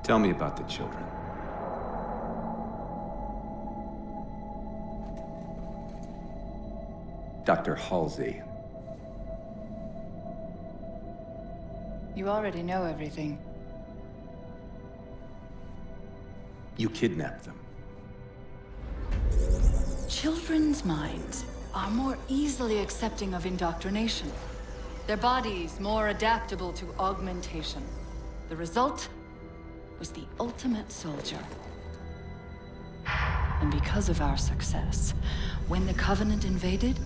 Tell me about the children. Dr. Halsey. You already know everything. You kidnapped them. Children's minds are more easily accepting of indoctrination. Their bodies more adaptable to augmentation. The result was the ultimate soldier. And because of our success, when the Covenant invaded,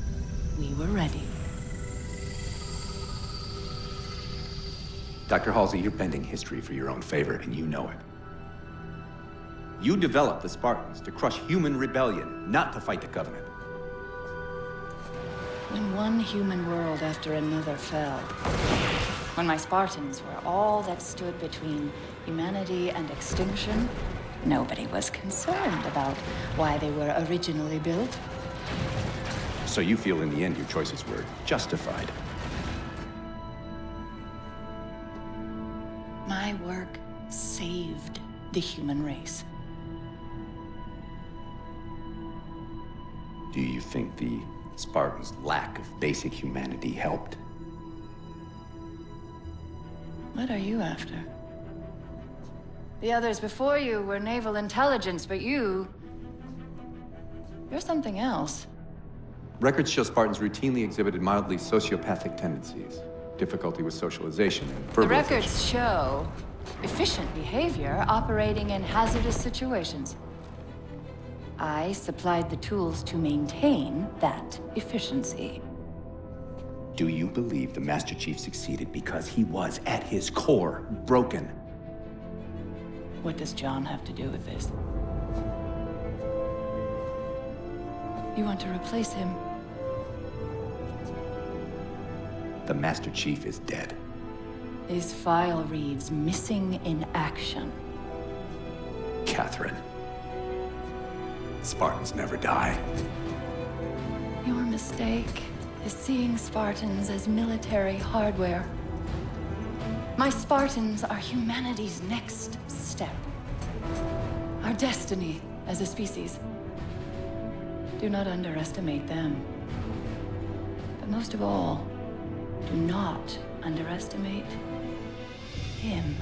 we were ready. Dr. Halsey, you're bending history for your own favor, and you know it. You developed the Spartans to crush human rebellion, not to fight the Covenant. When one human world after another fell, when my Spartans were all that stood between humanity and extinction, nobody was concerned about why they were originally built. So you feel in the end your choices were justified? My work saved the human race. Do you think the Spartans' lack of basic humanity helped? What are you after? The others before you were naval intelligence, but you're something else. Records show Spartans routinely exhibited mildly sociopathic tendencies, difficulty with socialization, and verbalization. The records show efficient behavior operating in hazardous situations. I supplied the tools to maintain that efficiency. Do you believe the Master Chief succeeded because he was, at his core, broken? What does John have to do with this? You want to replace him? The Master Chief is dead. His file reads missing in action. Catherine. Spartans never die. Your mistake is seeing Spartans as military hardware. My Spartans are humanity's next step. Our destiny as a species. Do not underestimate them. But most of all, do not underestimate him.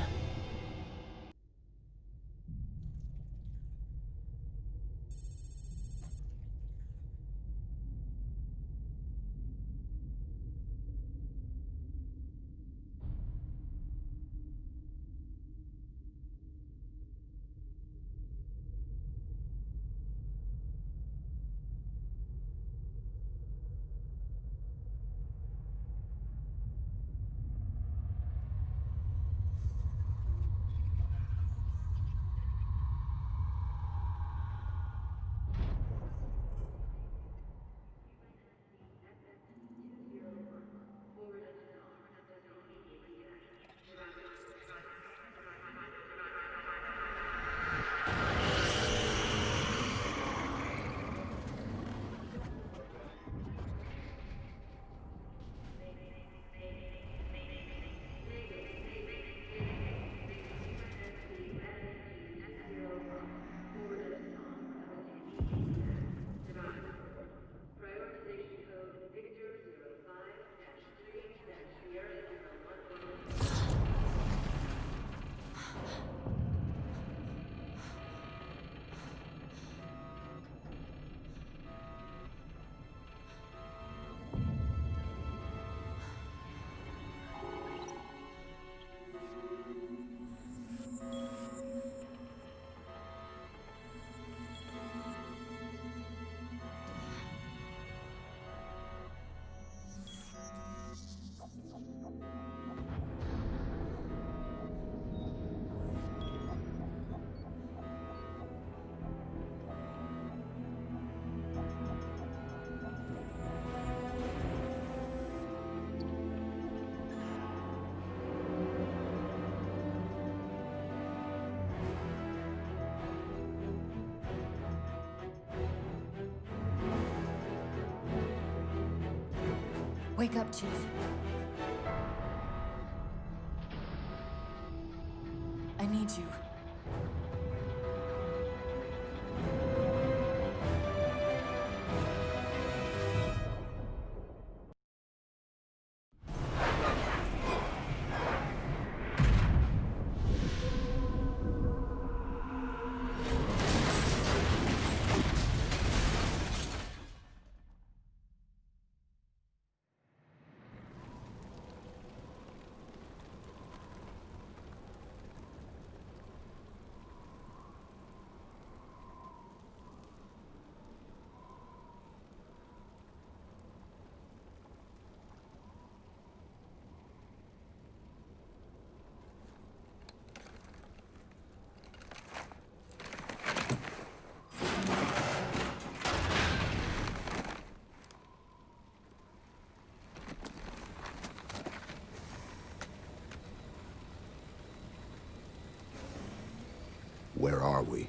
Wake up, Chief. I need you. Where are we?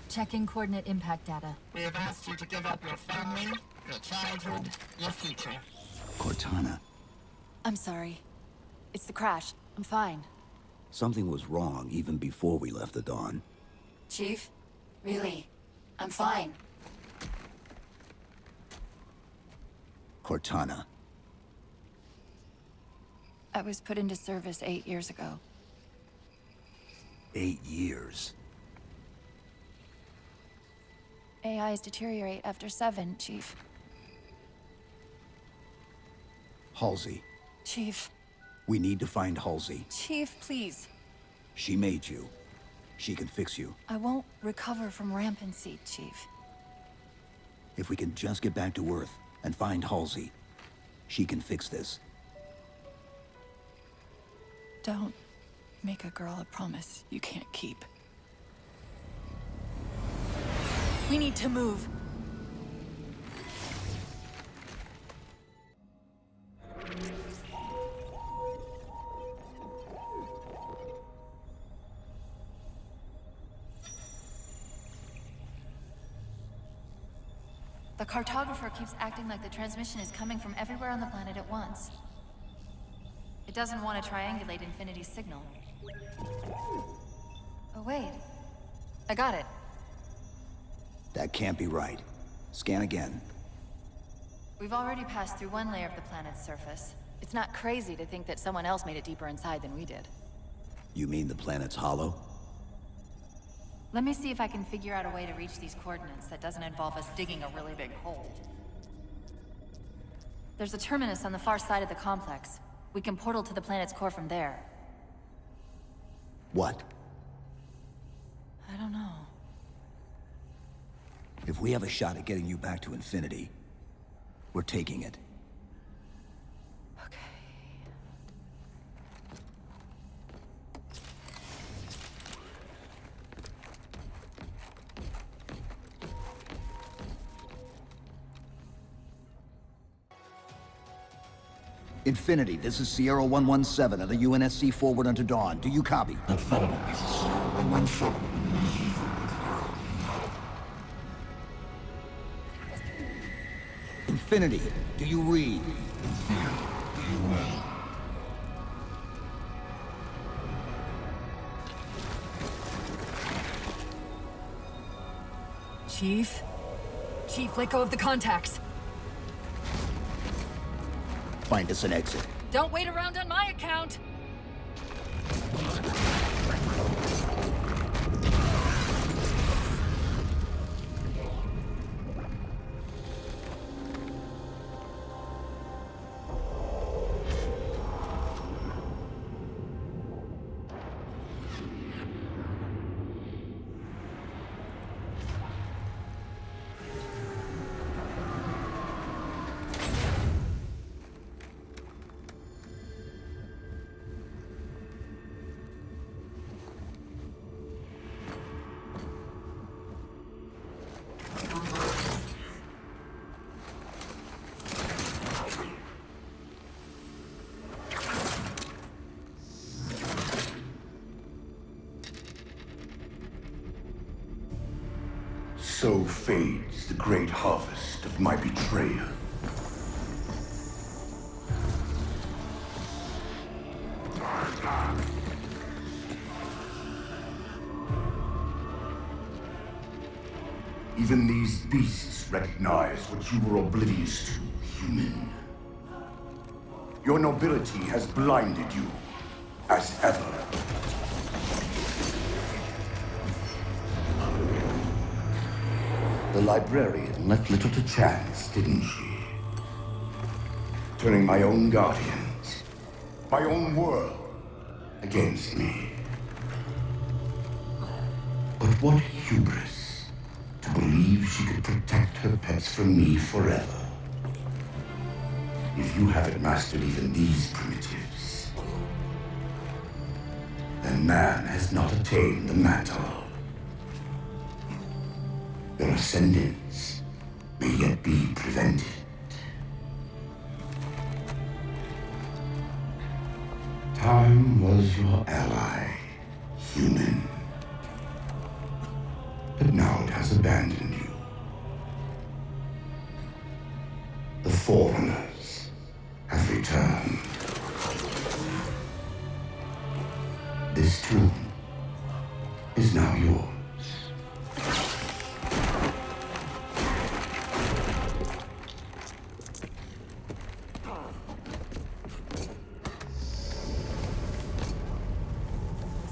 Checking coordinate impact data. We have asked you to give up your family, your childhood, your future. Cortana. I'm sorry. It's the crash. I'm fine. Something was wrong even before we left the Dawn. Chief? Really? I'm fine. Cortana. I was put into service 8 years ago. 8 years. AIs deteriorate after 7, Chief. Halsey. Chief. We need to find Halsey. Chief, please. She made you. She can fix you. I won't recover from rampancy, Chief. If we can just get back to Earth and find Halsey, she can fix this. Don't make a girl a promise you can't keep. We need to move. The cartographer keeps acting like the transmission is coming from everywhere on the planet at once. It doesn't want to triangulate Infinity's signal. Oh, wait. I got it. That can't be right. Scan again. We've already passed through one layer of the planet's surface. It's not crazy to think that someone else made it deeper inside than we did. You mean the planet's hollow? Let me see if I can figure out a way to reach these coordinates that doesn't involve us digging a really big hole. There's a terminus on the far side of the complex. We can portal to the planet's core from there. What? I don't know. If we have a shot at getting you back to Infinity, we're taking it. Okay. Infinity, this is Sierra 117 of the UNSC forward unto Dawn. Do you copy? Infinity, do you read? Chief? Chief, let go of the contacts. Find us an exit. Don't wait around on my account! So fades the great harvest of my betrayal. Even these beasts recognize what you were oblivious to, human. Your nobility has blinded you, as ever. The librarian left little to chance, didn't she? Turning my own guardians, my own world, against me. But what hubris to believe she could protect her pets from me forever. If you haven't mastered even these primitives, then man has not attained the mantle. Their ascendance may yet be prevented. Time was your ally, human. but now it has abandoned you. The Forerunners have returned. This tomb is now yours.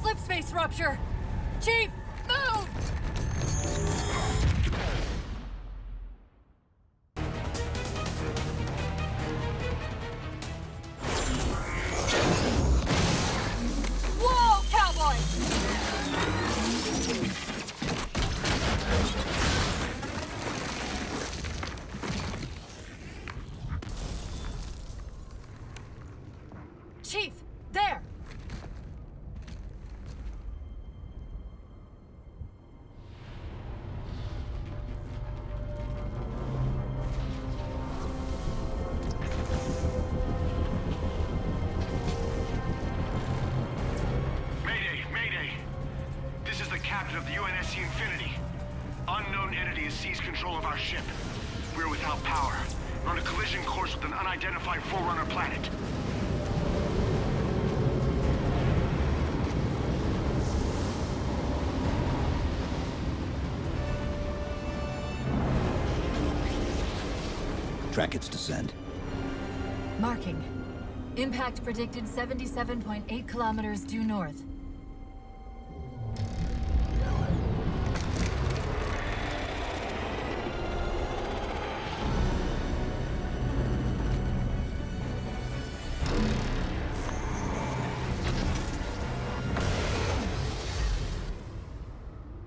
Slip space rupture! Chief, move! Whoa, cowboy! Chief, there! Mayday! Mayday! This is the captain of the UNSC Infinity. Unknown entity has seized control of our ship. We're without power. We're on a collision course with an unidentified Forerunner planet. Track its descent. Marking. Impact predicted 77.8 kilometers due north.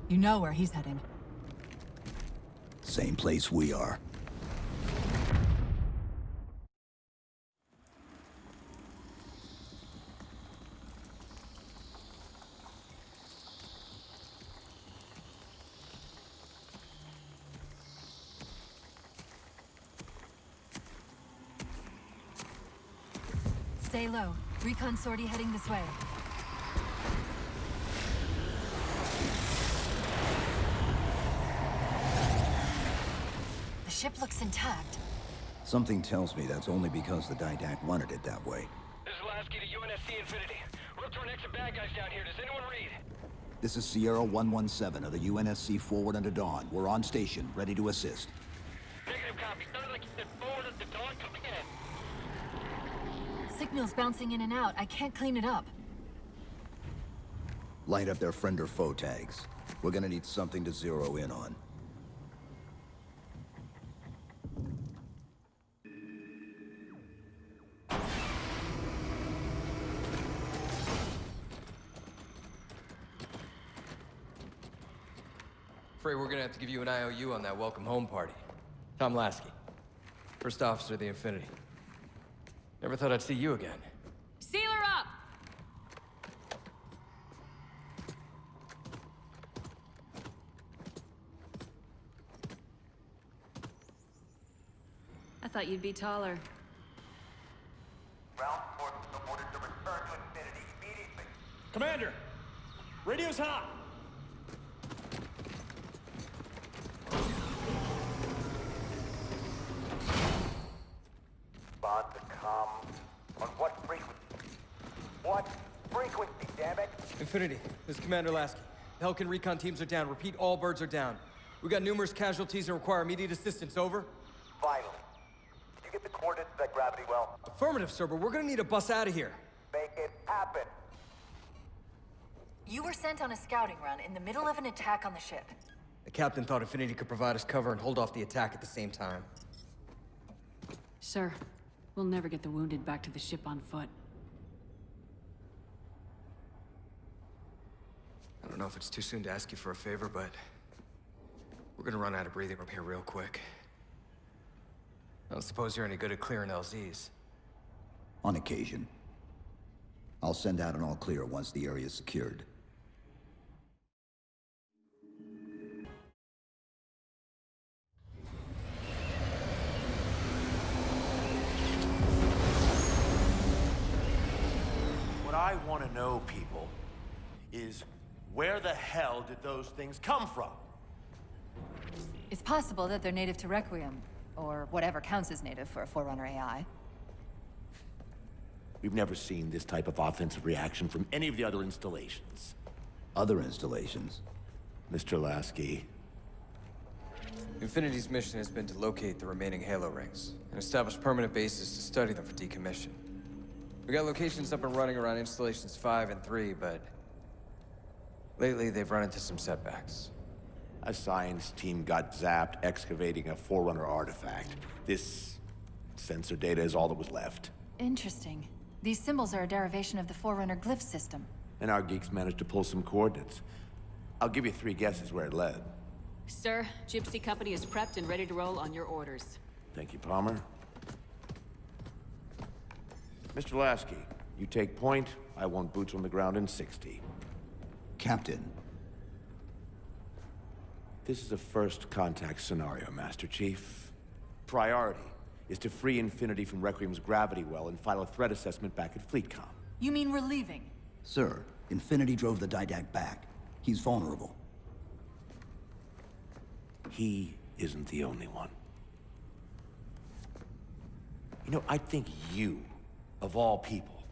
You know where he's heading. Same place we are. Stay low. Recon sortie heading this way. The ship looks intact. Something tells me that's only because the Didact wanted it that way. This is Lasky to UNSC Infinity. We're up to our next of bad guys down here. Does anyone read? This is Sierra 117 of the UNSC Forward Under Dawn. We're on station, ready to assist. Negative copy. Sounded like you said forward at the dawn coming in. Signal's bouncing in and out. I can't clean it up. Light up their friend or foe tags. We're gonna need something to zero in on. Afraid we're gonna have to give you an IOU on that welcome home party. Tom Lasky, first officer of the Infinity. Never thought I'd see you again. Seal her up! I thought you'd be taller. Ground forces are ordered to return to Infinity immediately. Commander! Radio's hot! Bond to come. On what frequency? What frequency, damn it? Infinity, this is Commander Lasky. The Helkin recon teams are down. Repeat, all birds are down. We got numerous casualties and require immediate assistance. Over. Finally. Did you get the coordinates of that gravity well? Affirmative, sir, but we're gonna need a bus out of here. Make it happen. You were sent on a scouting run in the middle of an attack on the ship. The captain thought Infinity could provide us cover and hold off the attack at the same time. Sir, we'll never get the wounded back to the ship on foot. I don't know if it's too soon to ask you for a favor, but we're gonna run out of breathing room here real quick. I don't suppose you're any good at clearing LZs. On occasion. I'll send out an all clear once the area is secured. What I want to know, people, is where the hell did those things come from? It's possible that they're native to Requiem, or whatever counts as native for a Forerunner AI. We've never seen this type of offensive reaction from any of the other installations. Other installations? Mr. Lasky. Infinity's mission has been to locate the remaining Halo rings, and establish permanent bases to study them for decommission. We got locations up and running around installations 5 and 3, but lately they've run into some setbacks. A science team got zapped excavating a Forerunner artifact. This sensor data is all that was left. Interesting. These symbols are a derivation of the Forerunner glyph system. And our geeks managed to pull some coordinates. I'll give you 3 guesses where it led. Sir, Gypsy Company is prepped and ready to roll on your orders. Thank you, Palmer. Mr. Lasky, you take point. I want boots on the ground in 60. Captain. This is a first contact scenario, Master Chief. Priority is to free Infinity from Requiem's gravity well and file a threat assessment back at FleetCom. You mean we're leaving? Sir, Infinity drove the Didact back. He's vulnerable. He isn't the only one. You know, I think you, of all people,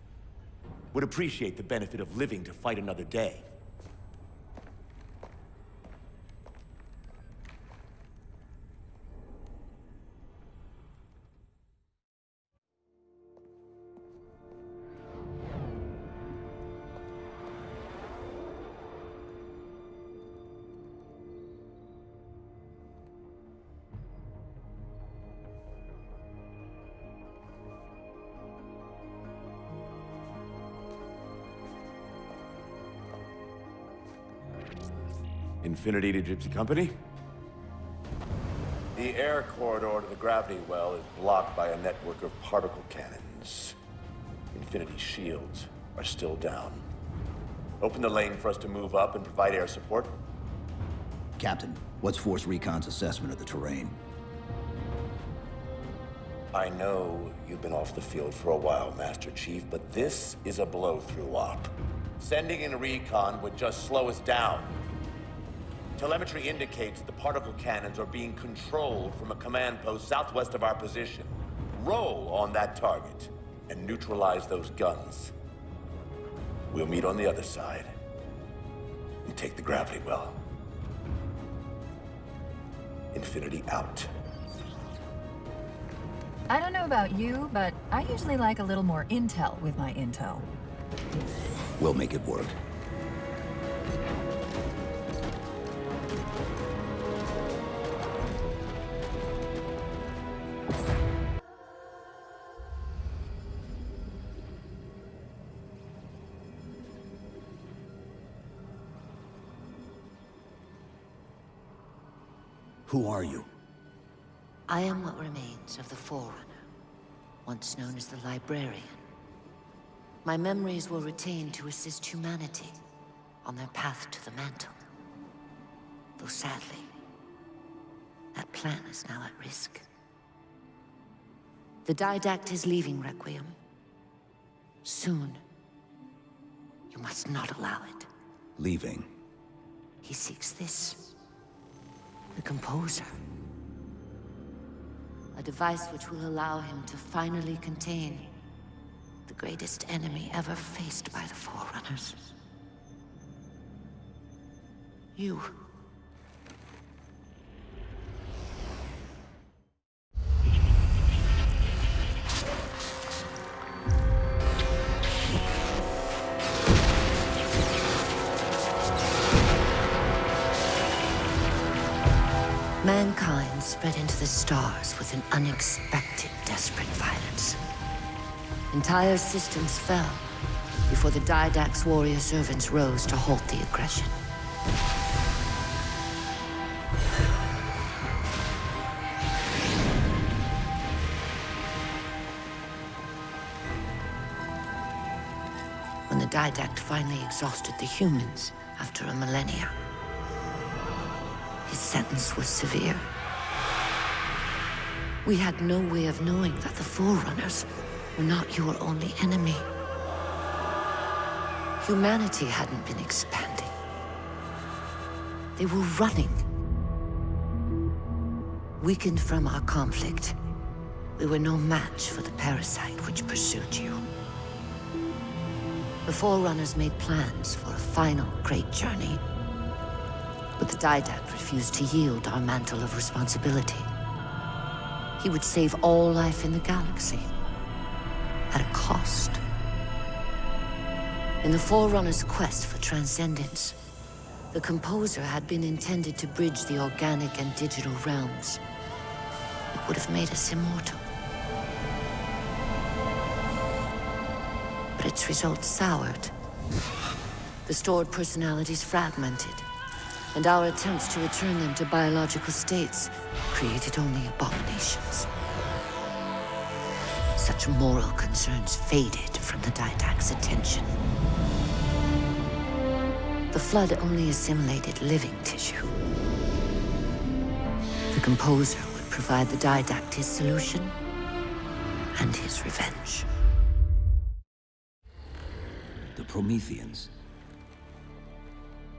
would appreciate the benefit of living to fight another day. Infinity to Gypsy Company? The air corridor to the gravity well is blocked by a network of particle cannons. Infinity's shields are still down. Open the lane for us to move up and provide air support. Captain, what's Force Recon's assessment of the terrain? I know you've been off the field for a while, Master Chief, but this is a blow-through op. Sending in a recon would just slow us down. Telemetry indicates the particle cannons are being controlled from a command post southwest of our position. Roll on that target and neutralize those guns. We'll meet on the other side and take the gravity well. Infinity out. I don't know about you, but I usually like a little more intel with my intel. We'll make it work. Who are you? I am what remains of the Forerunner, once known as the Librarian. My memories were retained to assist humanity on their path to the mantle. Though sadly, that plan is now at risk. The Didact is leaving Requiem. Soon. You must not allow it. Leaving? He seeks this. The Composer. A device which will allow him to finally contain the greatest enemy ever faced by the Forerunners. You. Mankind spread into the stars with an unexpected, desperate violence. Entire systems fell before the Didact's warrior servants rose to halt the aggression. When the Didact finally exhausted the humans after a millennia, his sentence was severe. We had no way of knowing that the Forerunners were not your only enemy. Humanity hadn't been expanding. They were running. Weakened from our conflict, we were no match for the parasite which pursued you. The Forerunners made plans for a final great journey, but the Didact refused to yield our mantle of responsibility. He would save all life in the galaxy, at a cost. In the Forerunner's quest for transcendence, the Composer had been intended to bridge the organic and digital realms. It would have made us immortal. But its results soured. The stored personalities fragmented, and our attempts to return them to biological states created only abominations. Such moral concerns faded from the Didact's attention. The Flood only assimilated living tissue. The Composer would provide the Didact his solution and his revenge. The Prometheans.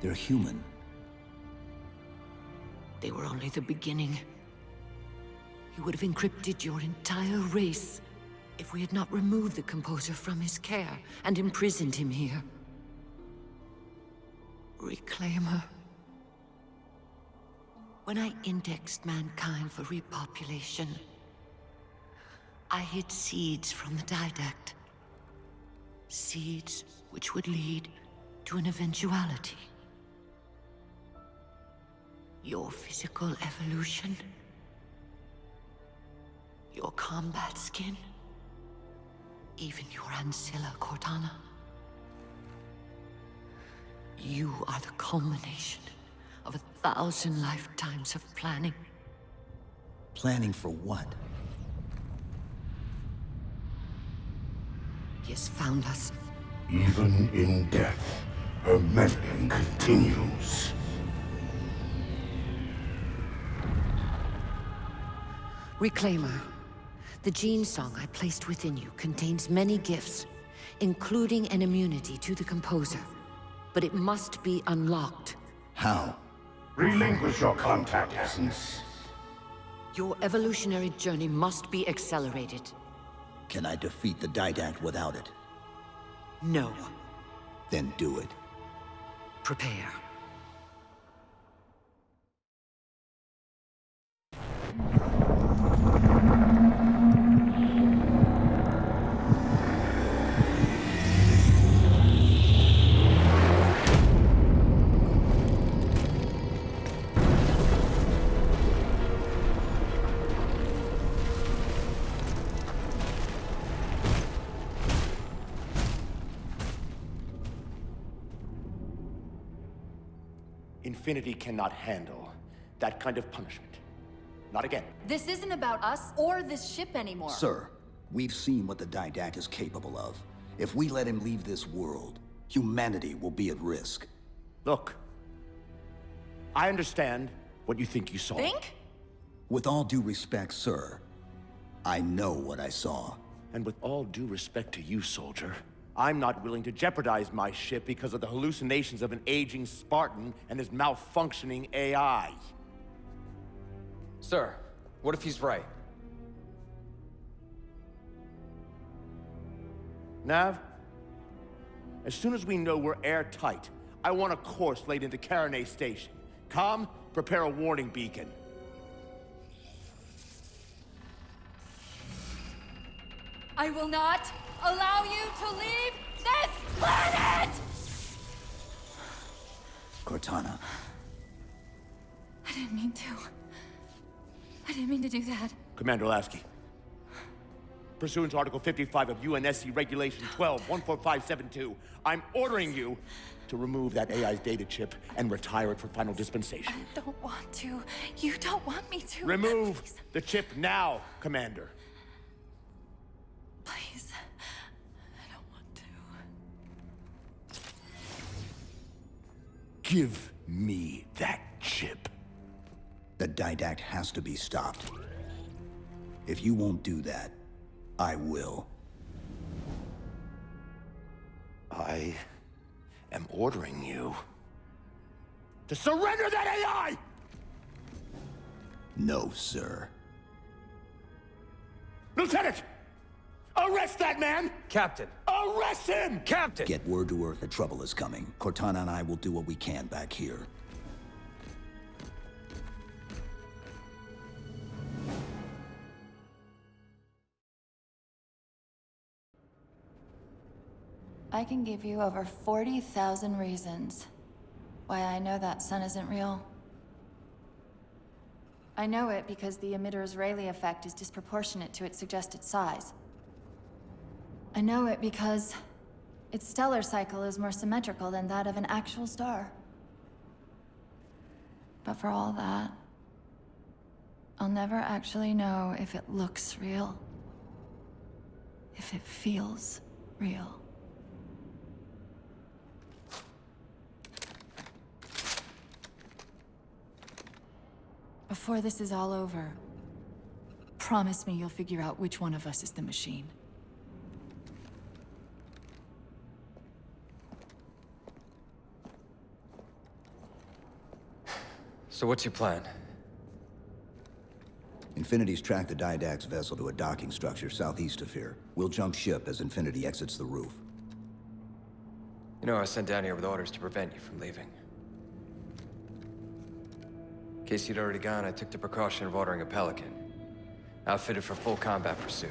They're human. They were only the beginning. He would have encrypted your entire race if we had not removed the Composer from his care and imprisoned him here. Reclaimer. When I indexed mankind for repopulation, I hid seeds from the Didact. Seeds which would lead to an eventuality. Your physical evolution, your combat skin, even your ancilla Cortana. You are the culmination of 1,000 lifetimes of planning. Planning for what? He has found us. Even in death, her meddling continues. Reclaimer. The gene song I placed within you contains many gifts, including an immunity to the Composer. But it must be unlocked. How? Relinquish your contact essence. Your evolutionary journey must be accelerated. Can I defeat the Didact without it? No. Then do it. Prepare. Infinity cannot handle that kind of punishment. Not again. This isn't about us or this ship anymore. Sir, we've seen what the Didact is capable of. If we let him leave this world, humanity will be at risk. Look, I understand what you think you saw. Think? With all due respect, sir, I know what I saw. And with all due respect to you, soldier, I'm not willing to jeopardize my ship because of the hallucinations of an aging Spartan and his malfunctioning AI. Sir, what if he's right? Nav, as soon as we know we're airtight, I want a course laid into Caranay Station. Com, prepare a warning beacon. I will not allow you to leave this planet! Cortana. I didn't mean to. I didn't mean to do that. Commander Lasky. Pursuant to Article 55 of UNSC Regulation 12-14572, I'm ordering you to remove that AI's data chip and retire it for final dispensation. I don't want to. You don't want me to. Remove Please. the chip now, Commander. Please. I don't want to. Give me that chip. The Didact has to be stopped. If you won't do that, I will. I am ordering you to surrender that AI! No, sir. Lieutenant! Arrest that man! Captain! Arrest him! Captain! Get word to Earth that trouble is coming. Cortana and I will do what we can back here. I can give you over 40,000 reasons why I know that sun isn't real. I know it because the emitter's Rayleigh effect is disproportionate to its suggested size. I know it because its stellar cycle is more symmetrical than that of an actual star. But for all that, I'll never actually know if it looks real. If it feels real. Before this is all over, promise me you'll figure out which one of us is the machine. So what's your plan? Infinity's tracked the Didact's vessel to a docking structure southeast of here. We'll jump ship as Infinity exits the roof. You know, I was sent down here with orders to prevent you from leaving. In case you'd already gone, I took the precaution of ordering a Pelican, outfitted for full combat pursuit.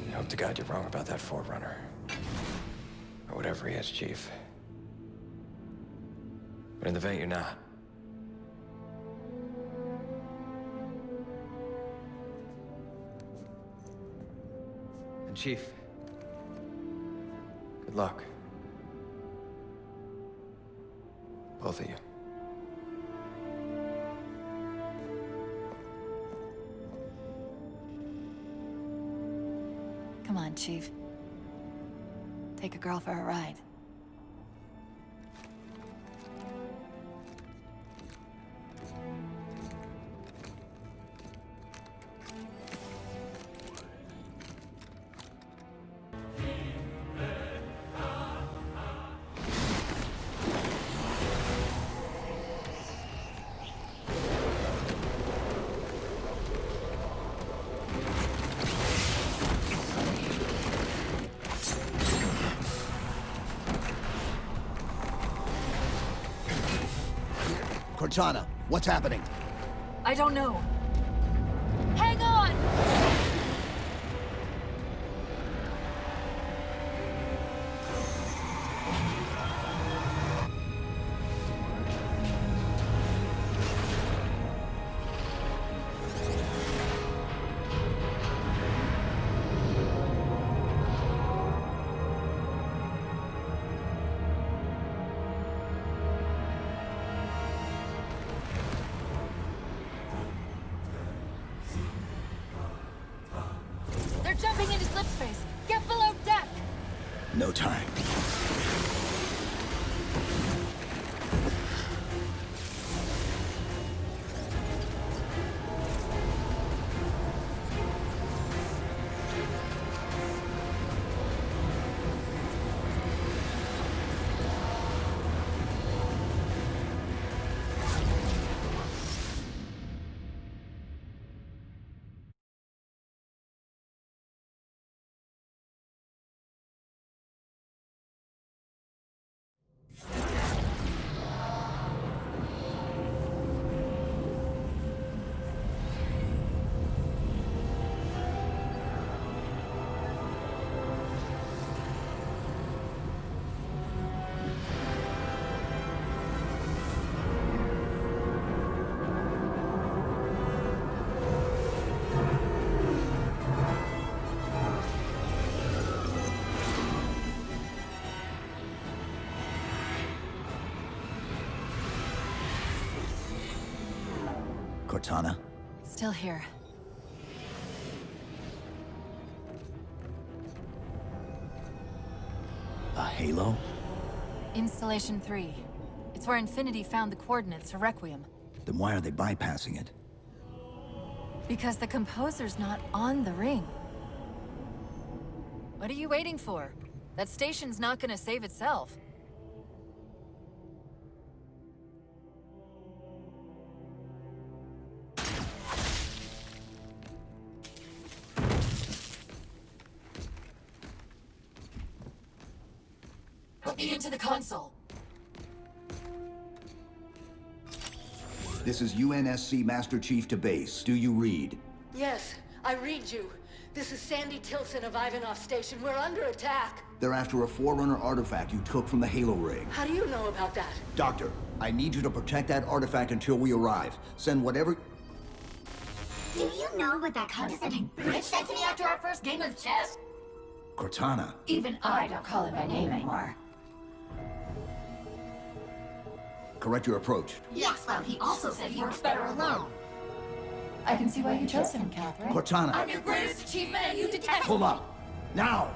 I hope to God you're wrong about that Forerunner. Or whatever he is, Chief. But in the event you're not. And Chief, good luck. Both of you. Come on, Chief. Take a girl for a ride. Cortana, what's happening? I don't know. Hang on! They're jumping into slip space. Get below deck! No time. Cortana? Still here. A halo? Installation 3. It's where Infinity found the coordinates for Requiem. Then why are they bypassing it? Because the composer's not on the ring. What are you waiting for? That station's not gonna save itself. me into the console. This is UNSC Master Chief to base. Do you read? Yes, I read you. This is Sandy Tilson of Ivanov Station. We're under attack. They're after a Forerunner artifact you took from the Halo ring. How do you know about that? Doctor, I need you to protect that artifact until we arrive. Send whatever... Do you know what that condescending bitch said to me after our first game of chess? Cortana. Even I don't call it by name anymore. Correct your approach. Yes, well, he also said he works better alone. I can see why you chose him, Catherine. Cortana. I'm your greatest achievement and you detest Pull up. Now!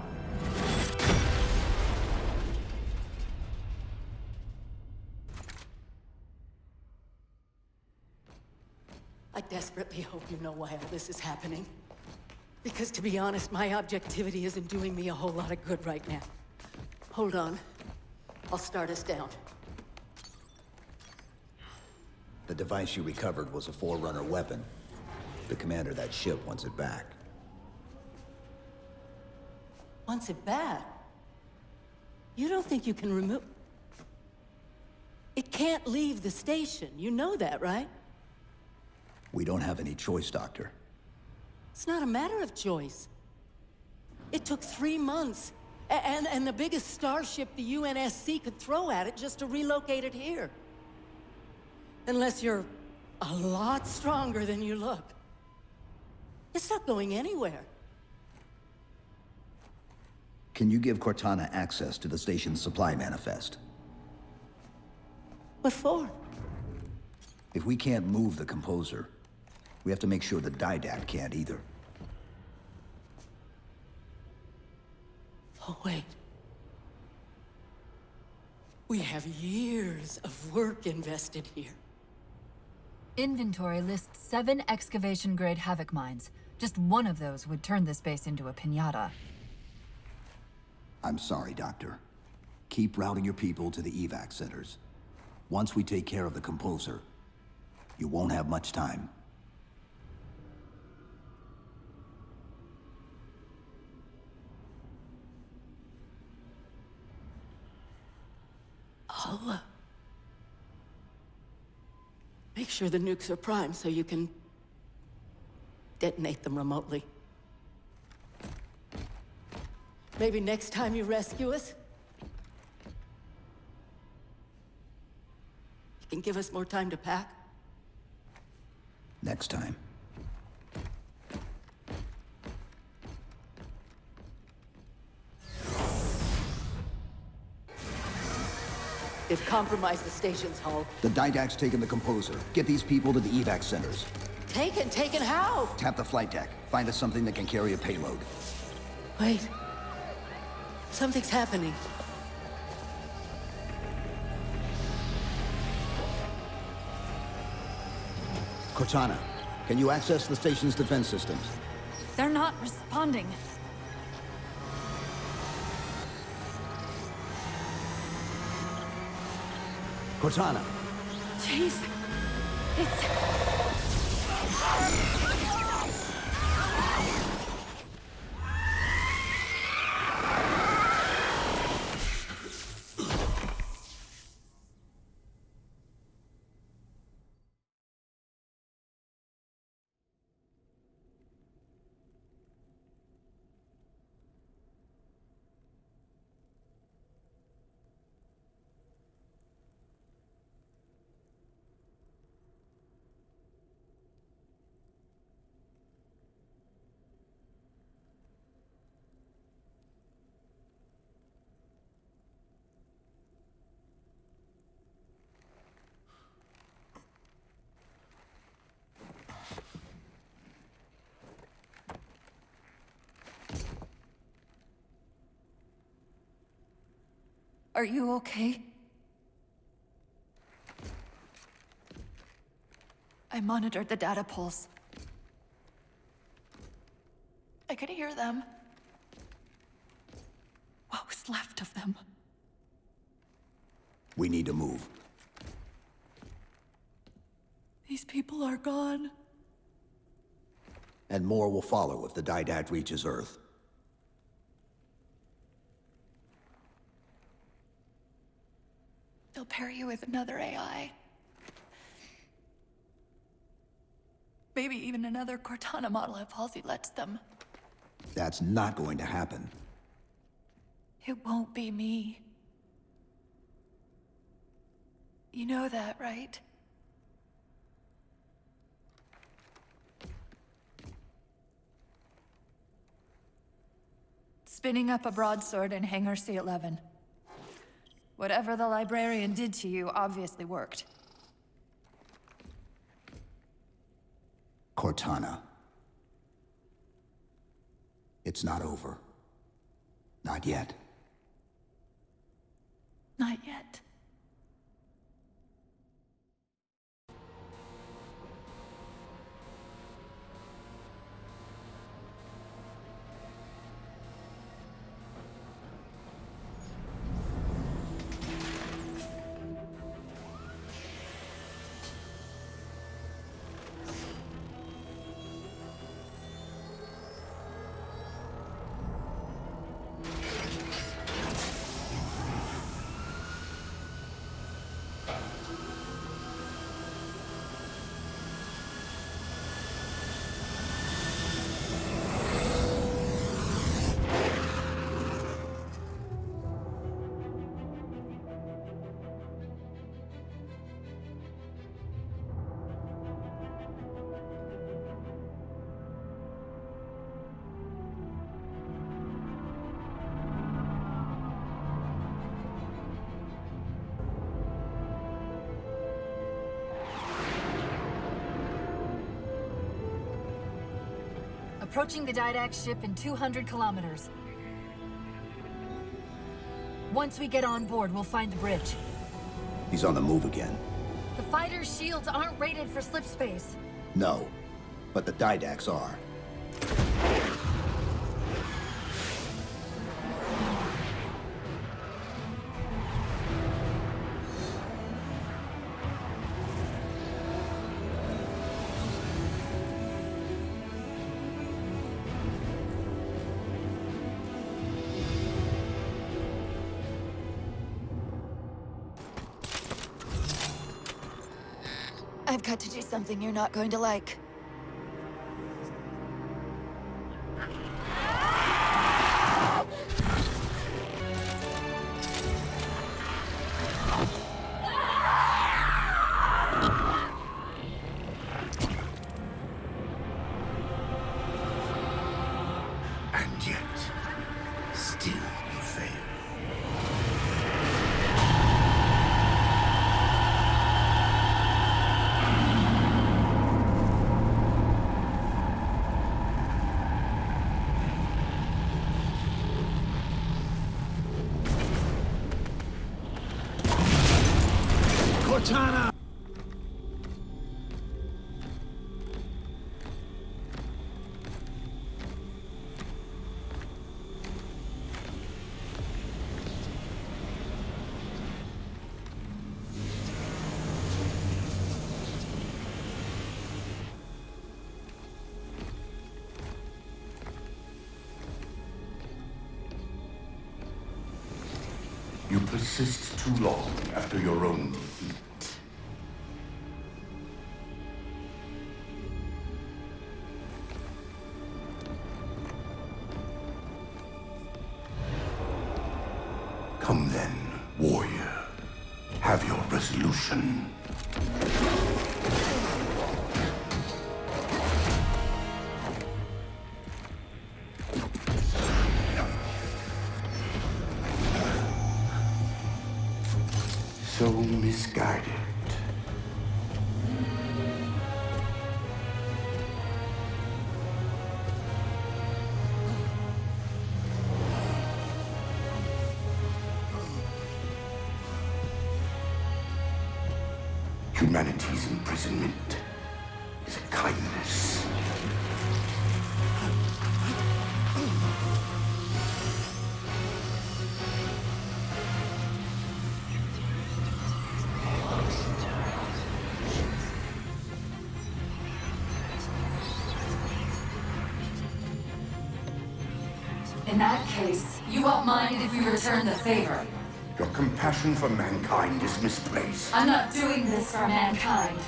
I desperately hope you know why all this is happening. Because to be honest, my objectivity isn't doing me a whole lot of good right now. Hold on. I'll start us down. The device you recovered was a Forerunner weapon. The commander of that ship wants it back. Wants it back? You don't think you can remove... It can't leave the station. You know that, right? We don't have any choice, Doctor. It's not a matter of choice. It took 3 months. And the biggest starship the UNSC could throw at it just to relocate it here. Unless you're a lot stronger than you look. It's not going anywhere. Can you give Cortana access to the station's supply manifest? What for? If we can't move the composer, we have to make sure the Didact can't either. Oh, wait. We have years of work invested here. Inventory lists 7 excavation-grade Havoc mines. Just one of those would turn this base into a piñata. I'm sorry, Doctor. Keep routing your people to the evac centers. Once we take care of the composer, you won't have much time. I'll, make sure the nukes are primed so you can detonate them remotely. Maybe next time you rescue us, you can give us more time to pack. Next time. They've compromised the station's hull. The Didact's taken the composer. Get these people to the evac centers. Taken how? Tap the flight deck. Find us something that can carry a payload. Wait. Something's happening. Cortana, can you access the station's defense systems? They're not responding. Cortana! Chief, it's... Are you okay? I monitored the data pulse. I could hear them. What was left of them? We need to move. These people are gone. And more will follow if the Didact reaches Earth. They'll pair you with another AI. Maybe even another Cortana model if Halsey lets them. That's not going to happen. It won't be me. You know that, right? Spinning up a broadsword in Hangar C-11. Whatever the librarian did to you obviously worked. Cortana. It's not over. Not yet. Not yet. Approaching the Didact ship in 200 kilometers. Once we get on board, we'll find the bridge. He's on the move again. The fighter's shields aren't rated for slip space. No, but the Didacts are. I've got to do something you're not going to like. And yet, still you fail. Cortana! You persist too long after your own defeat. Come then, warrior. Have your resolution. So misguided. Humanity's imprisonment is a kindness. In that case, you won't mind if we return the favor. Your compassion for mankind is misplaced. I'm not doing this for mankind.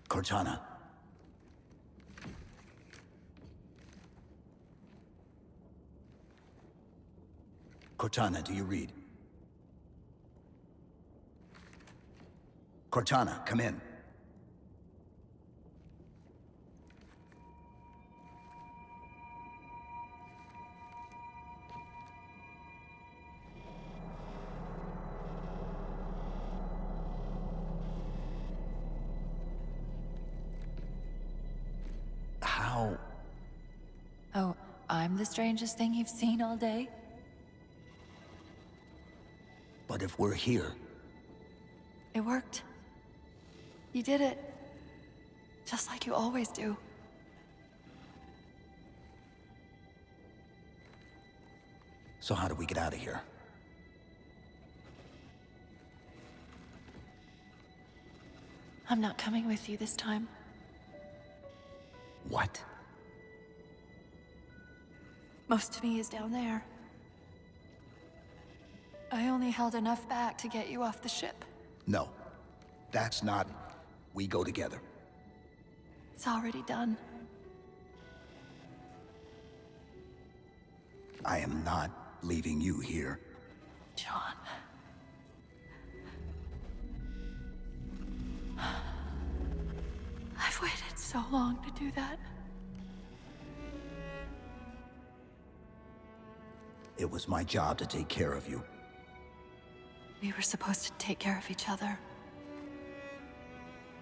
Cortana. Cortana, do you read? Cortana, come in. How? Oh, I'm the strangest thing you've seen all day? But if we're here... It worked. You did it. Just like you always do. So how do we get out of here? I'm not coming with you this time. What? Most of me is down there. I only held enough back to get you off the ship. No. That's not... We go together. It's already done. I am not leaving you here. John. I've waited so long to do that. It was my job to take care of you. We were supposed to take care of each other.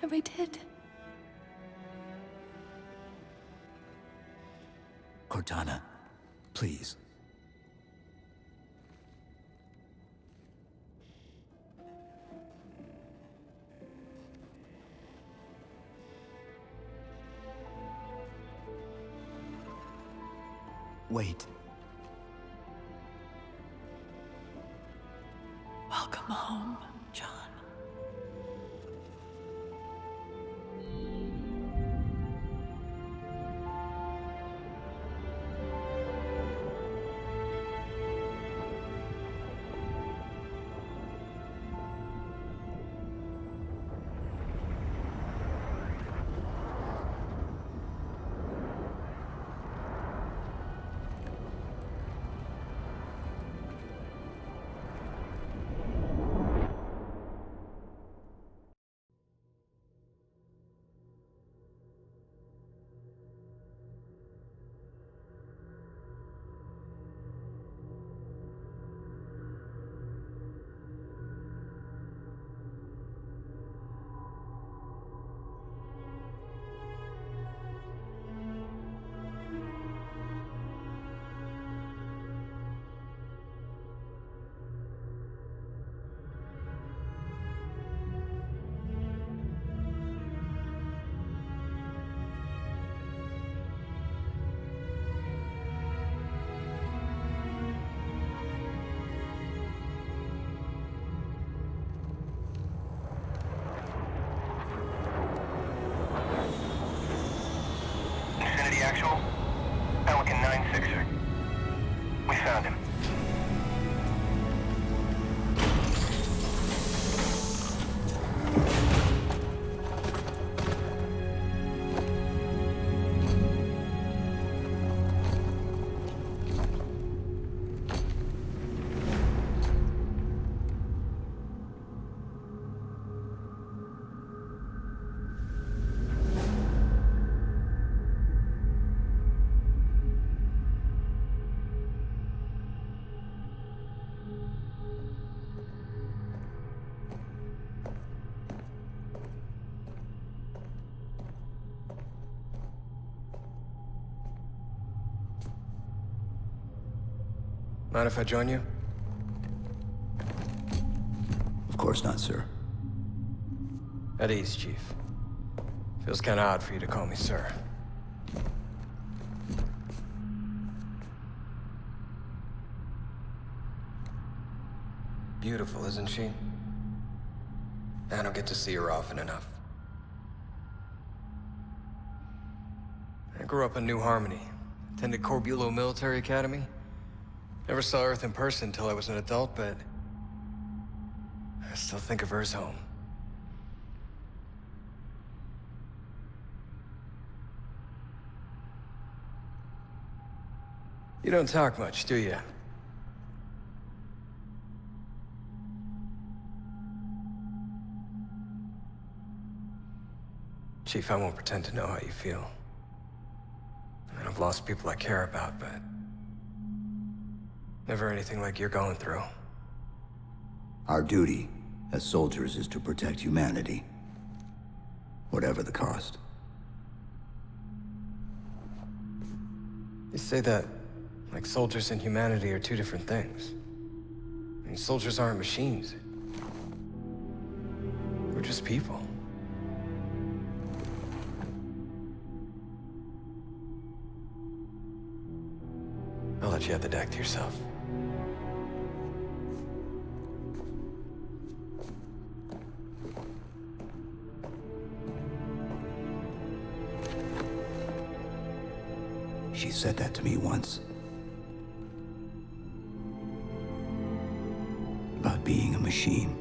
And we did. Cortana, please. Wait. Welcome home, John. Mind if I join you? Of course not, sir. At ease, Chief. Feels kinda odd for you to call me sir. Beautiful, isn't she? I don't get to see her often enough. I grew up in New Harmony. Attended Corbulo Military Academy. Never saw Earth in person until I was an adult, but I still think of her as home. You don't talk much, do you? Chief, I won't pretend to know how you feel. And I've lost people I care about, but never anything like you're going through. Our duty as soldiers is to protect humanity, whatever the cost. You say that like soldiers and humanity are two different things. I mean, soldiers aren't machines. We're just people. I'll let you have the deck to yourself. She said that to me once. About being a machine.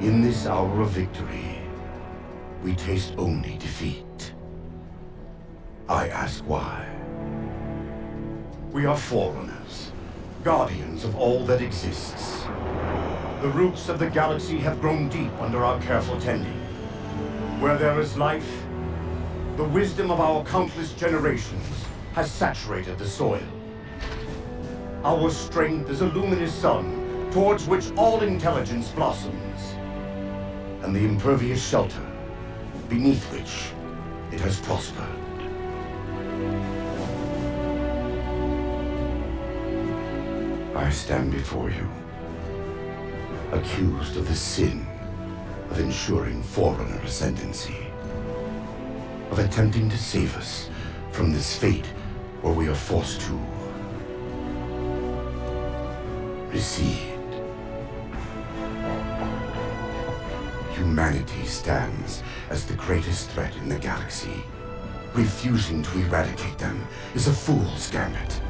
In this hour of victory, we taste only defeat. I ask why. We are forerunners, guardians of all that exists. The roots of the galaxy have grown deep under our careful tending. Where there is life, the wisdom of our countless generations has saturated the soil. Our strength is a luminous sun towards which all intelligence blossoms. And the impervious shelter beneath which it has prospered. I stand before you, accused of the sin of ensuring Forerunner ascendancy, of attempting to save us from this fate where we are forced to recede. Humanity stands as the greatest threat in the galaxy. Refusing to eradicate them is a fool's gambit.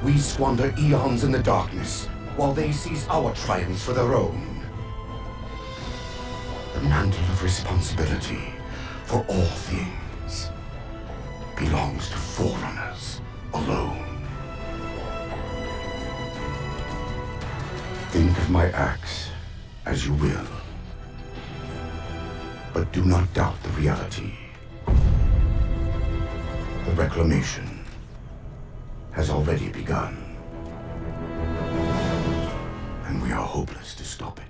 We squander eons in the darkness, while they seize our triumphs for their own. The mantle of responsibility for all things belongs to Forerunners alone. Think of my acts as you will. But do not doubt the reality. The reclamation has already begun. And we are hopeless to stop it.